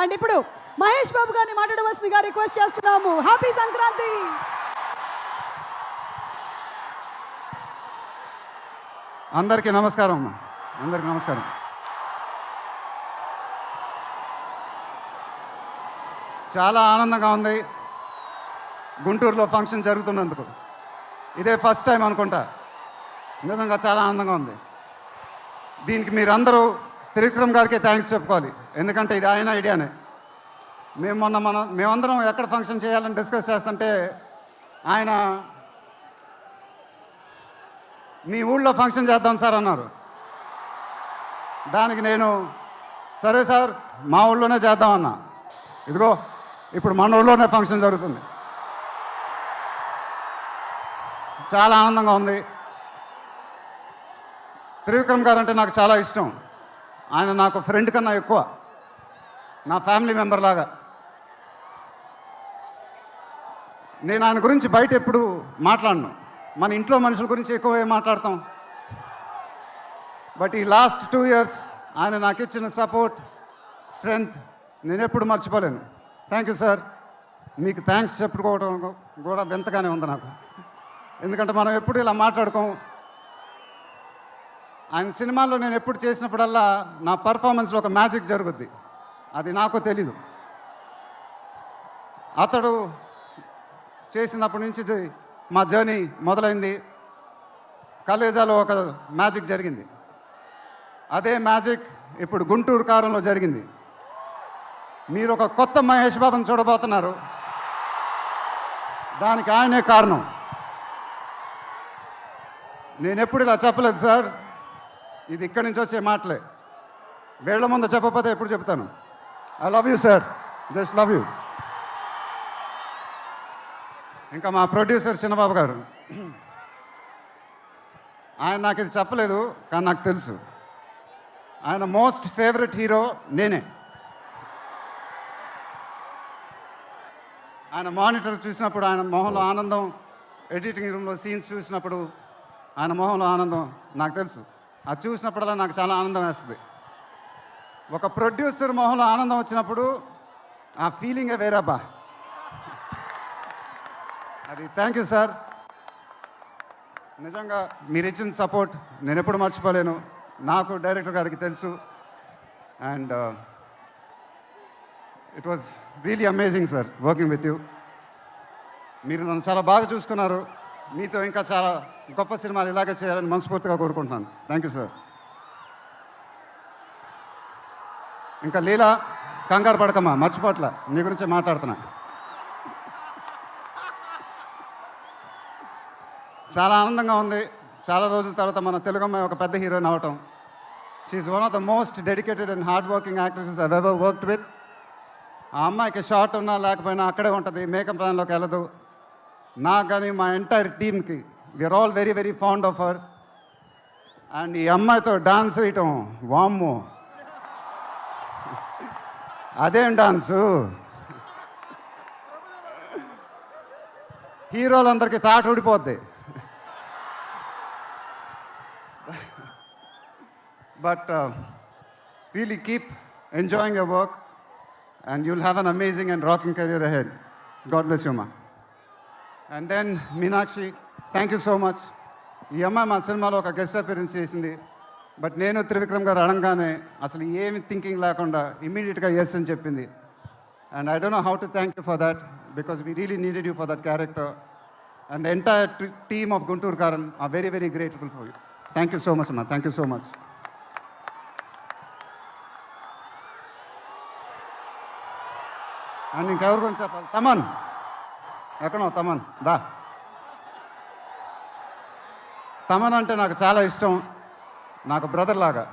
And ఇప్పుడు మహేష్ బాబు గారిని మాట్లాడవలసిందిగా రిక్వెస్ట్ చేస్తున్నాము. హ్యాపీ సంక్రాంతి. అందరికీ నమస్కారం అమ్మా. అందరికీ నమస్కారం. చాలా ఆనందంగా ఉంది గుంటూరులో ఫంక్షన్ జరుగుతున్నందుకు. ఇదే ఫస్ట్ టైం అనుకుంటా. నిజంగా చాలా ఆనందంగా ఉంది. దీనికి మీరందరూ త్రివిక్రమ్ గారికి థ్యాంక్స్ చెప్పుకోవాలి. ఎందుకంటే ఇది ఆయన ఐడియానే. మేమందరం ఎక్కడ ఫంక్షన్ చేయాలని డిస్కస్ చేస్తుంటే ఆయన మీ ఊళ్ళో ఫంక్షన్ చేద్దాం సార్ అన్నారు. దానికి నేను సరే సార్ మా ఊళ్ళోనే చేద్దామన్నా. ఇదిగో ఇప్పుడు మన ఊళ్ళోనే ఫంక్షన్ జరుగుతుంది. చాలా ఆనందంగా ఉంది. త్రివిక్రమ్ గారు అంటే నాకు చాలా ఇష్టం. ఆయన నాకు ఫ్రెండ్ కన్నా ఎక్కువ, నా ఫ్యామిలీ మెంబర్ లాగా. నేను ఆయన గురించి బయట ఎప్పుడు మాట్లాడను. మన ఇంట్లో మనుషుల గురించి ఎక్కువ మాట్లాడతాం. బట్ ఈ లాస్ట్ 2 years ఆయన నాకు ఇచ్చిన సపోర్ట్, స్ట్రెంగ్త్ నేను ఎప్పుడు మర్చిపోలేను. Thank you sir. మీకు థ్యాంక్స్ చెప్పుకోవడం కూడా వింతగానే ఉంది నాకు. ఎందుకంటే మనం ఎప్పుడు ఇలా మాట్లాడుకోం. ఆయన సినిమాల్లో నేను ఎప్పుడు చేసినప్పుడల్లా నా పర్ఫార్మెన్స్లో ఒక మ్యాజిక్ జరుగుద్ది. అది నాకు తెలీదు. అతడు చేసినప్పటి నుంచి మా జర్నీ మొదలైంది. కలేజాలో ఒక మ్యాజిక్ జరిగింది. అదే మ్యాజిక్ ఇప్పుడు గుంటూరు కారంలో జరిగింది. మీరు ఒక కొత్త మహేష్ బాబుని చూడబోతున్నారు. దానికి ఆయనే కారణం. నేను ఎప్పుడు ఇలా చెప్పలేదు సార్. ఇది ఇక్కడి నుంచి వచ్చే మాటలే. వేళ్ల ముందు చెప్పకపోతే ఎప్పుడు చెప్తాను. I love you sir. Just love you. ఇంకా మా ప్రొడ్యూసర్ చిన్నబాబు గారు, ఆయన నాకు ఇది చెప్పలేదు కానీ నాకు తెలుసు. ఆయన మోస్ట్ ఫేవరెట్ హీరో నేనే. ఆయన మానిటర్ చూసినప్పుడు ఆయన మొహంలో ఆనందం, ఎడిటింగ్ రూమ్లో సీన్స్ చూసినప్పుడు ఆయన మొహంలో ఆనందం నాకు తెలుసు. అది చూసినప్పుడల్లా నాకు చాలా ఆనందం వేస్తుంది. ఒక ప్రొడ్యూసర్ మొహంలో ఆనందం వచ్చినప్పుడు ఆ ఫీలింగే వేరేబ్బా. అది థ్యాంక్ యూ సార్. నిజంగా మీరు ఇచ్చిన సపోర్ట్ నేను ఎప్పుడు మర్చిపోలేను. నాకు డైరెక్టర్ గారికి తెలుసు. And it was really amazing sir working with you. మీరు నన్ను చాలా బాగా చూసుకున్నారు. మీతో ఇంకా చాలా గొప్ప సినిమాలు ఇలాగే చేయాలని మనస్ఫూర్తిగా కోరుకుంటున్నాను. Thank you sir. ఇంకా లీలా, కంగారు పడకమ్మా, మర్చిపోట్ల, నీ గురించే మాట్లాడుతున్నా. చాలా ఆనందంగా ఉంది. చాలా రోజుల తర్వాత మన తెలుగు అమ్మాయి ఒక పెద్ద హీరోయిన్ అవటం. She is one of the most dedicated and hard working actresses I've ever worked with. ఆ అమ్మాయికి షార్ట్ ఉన్నా లేకపోయినా అక్కడే ఉంటుంది, మేకప్ ప్లాన్లోకి వెళ్ళదు. నాకు కానీ మా ఎంటైర్ టీమ్కి we are all very very fond of her. And ఈ అమ్మాయితో డాన్స్ వేయటం, వామ్మో అదేం డాన్సు. హీరోలందరికీ తాట ఊడిపోద్ది. But really keep enjoying your work and you'll have an amazing and rocking career ahead. God bless you, ma. And then Meenakshi, thank you so much. ఈ అమ్మాయి మా సినిమాలో ఒక గెస్ట్ అపిరెన్స్ చేసింది. బట్ నేను త్రివిక్రమ్ గారు అడగగానే అసలు ఏమి థింకింగ్ లేకుండా ఇమ్మీడియట్గా ఎస్ అని చెప్పింది. And I don't know how to thank you for that because we really needed you for that character. And the entire team of Guntur Kaaram are very very grateful for you. Thank you so much అమ్మా. Thank you so much. And ఇంకెవరి గురించి చెప్పాలి? తమన్ ఎక్కడో, తమన్ దా. తమన్ అంటే నాకు చాలా ఇష్టం, నాకు బ్రదర్ లాగా.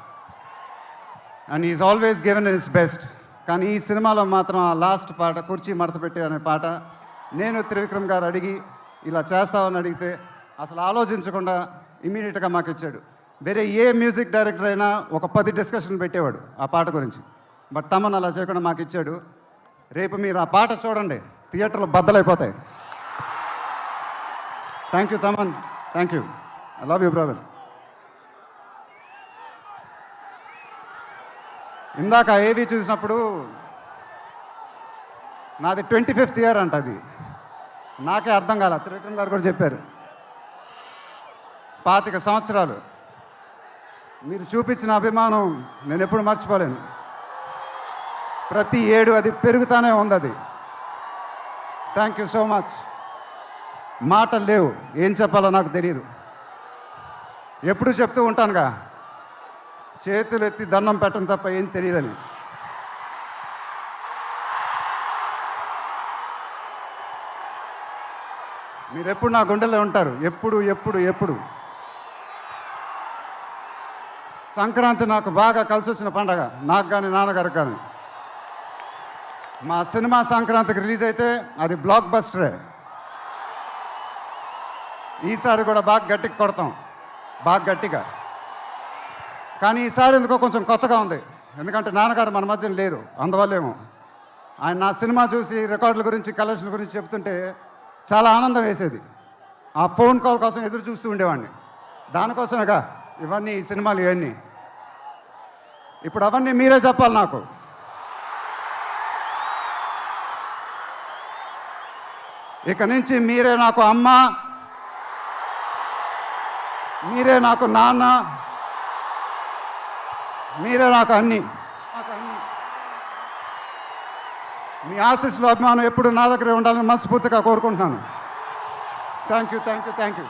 And is always given is best. కానీ ఈ సినిమాలో మాత్రం ఆ లాస్ట్ పాట, కుర్చీ మడతపెట్టి అనే పాట, నేను త్రివిక్రమ్ గారు అడిగి ఇలా చేస్తామని అడిగితే అసలు ఆలోచించకుండా ఇమీడియట్గా మాకు ఇచ్చాడు. వేరే ఏ మ్యూజిక్ డైరెక్టర్ అయినా ఒక 10 డిస్కషన్ పెట్టేవాడు ఆ పాట గురించి. బట్ తమన్ అలా చేయకుండా మాకు ఇచ్చాడు. రేపు మీరు ఆ పాట చూడండి, థియేటర్లో బద్దలైపోతాయి. Thank you Thaman. Thank you. I love you brother. ఇందాక ఏవి చూసినప్పుడు నాది 25th ఇయర్ అంట అది. నాకే అర్థం కాల. త్రివిక్రమ్ గారు కూడా చెప్పారు 25 సంవత్సరాలు. మీరు చూపించిన అభిమానం నేను ఎప్పుడు మర్చిపోలేను. ప్రతి ఏడు అది పెరుగుతానే ఉంది అది. Thank you so much. మాటలు లేవు, ఏం చెప్పాలో నాకు తెలియదు. ఎప్పుడు చెప్తూ ఉంటానుగా, చేతులు ఎత్తి దండం పెట్టడం తప్ప ఏం తెలియదని. మీరు ఎప్పుడు నా గుండెలో ఉంటారు, ఎప్పుడు ఎప్పుడు ఎప్పుడు. సంక్రాంతి నాకు బాగా కలిసి వచ్చిన పండగ, నాకు కానీ నాన్నగారికి కానీ. మా సినిమా సంక్రాంతికి రిలీజ్ అయితే అది బ్లాక్ బస్టరే. ఈసారి కూడా బాగా గట్టిగా కొడతాం, బాగా గట్టిగా. కానీ ఈసారి ఎందుకో కొంచెం కొత్తగా ఉంది, ఎందుకంటే నాన్నగారు మన మధ్యన లేరు, అందువల్లేమో. ఆయన నా సినిమా చూసి రికార్డుల గురించి కలెక్షన్ గురించి చెప్తుంటే చాలా ఆనందం వేసేది. ఆ ఫోన్ కాల్ కోసం ఎదురు చూస్తూ ఉండేవాడిని. దానికోసమేగా ఇవన్నీ, ఈ సినిమాలు ఇవన్నీ. ఇప్పుడు అవన్నీ మీరే చెప్పాలి నాకు. ఇక నుంచి మీరే నాకు అమ్మ, మీరే నాకు నాన్న, మీరే నాకు అన్నీ. మీ ఆశీస్సులు, అభిమానం ఎప్పుడు నా దగ్గరే ఉండాలని మనస్ఫూర్తిగా కోరుకుంటున్నాను. Thank you, thank you, thank you.